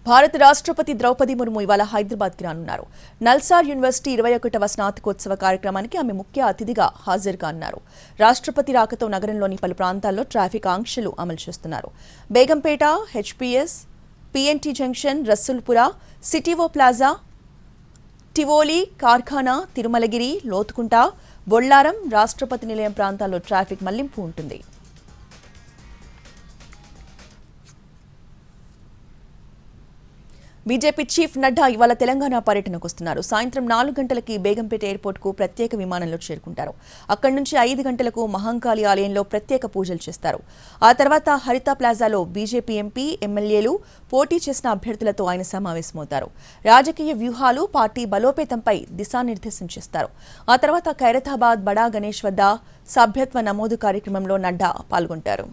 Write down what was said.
భారత రాష్ట్రపతి ద్రౌపది ముర్ము ఇవాళ హైదరాబాద్కి రానున్నారు. నల్సార్ యూనివర్సిటీ 21వ స్నాతకోత్సవ కార్యక్రమానికి ఆమె ముఖ్య అతిథిగా హాజరు కానున్నారు. రాష్ట్రపతి రాకతో నగరంలోని పలు ప్రాంతాల్లో ట్రాఫిక్ ఆంక్షలు అమలు చేస్తున్నారు. Begumpet, HPS, PNT junction, Rasoolpura, CTO plaza, Tivoli, Karkhana, Tirumalagiri, Lothukunta, Bollaram, Rashtrapati Nilayam ప్రాంతాల్లో ట్రాఫిక్ మళ్లింపు ఉంటుంది. బీజేపీ చీఫ్ నడ్డా ఇవాళ తెలంగాణ పర్యటనకు వస్తున్నారు. సాయంత్రం 4 గంటలకి బేగంపేట ఎయిర్పోర్ట్కు ప్రత్యేక విమానంలో చేరుకుంటారు. అక్కడి నుంచి 5 గంటలకు మహంకాళి ఆలయంలో ప్రత్యేక పూజలు చేస్తారు. ఆ తర్వాత హరిత ప్లాజాలో బీజేపీ ఎంపీ, ఎమ్మెల్యేలు, పోటీ చేసిన అభ్యర్థులతో ఆయన సమావేశమవుతారు. రాజకీయ వ్యూహాలు, పార్టీ బలోపేతంపై దిశానిర్దేశం చేస్తారు. ఆ తర్వాత ఖైరతాబాద్ బడా గణేష్ వద్ద సభ్యత్వ నమోదు కార్యక్రమంలో నడ్డా పాల్గొంటారు.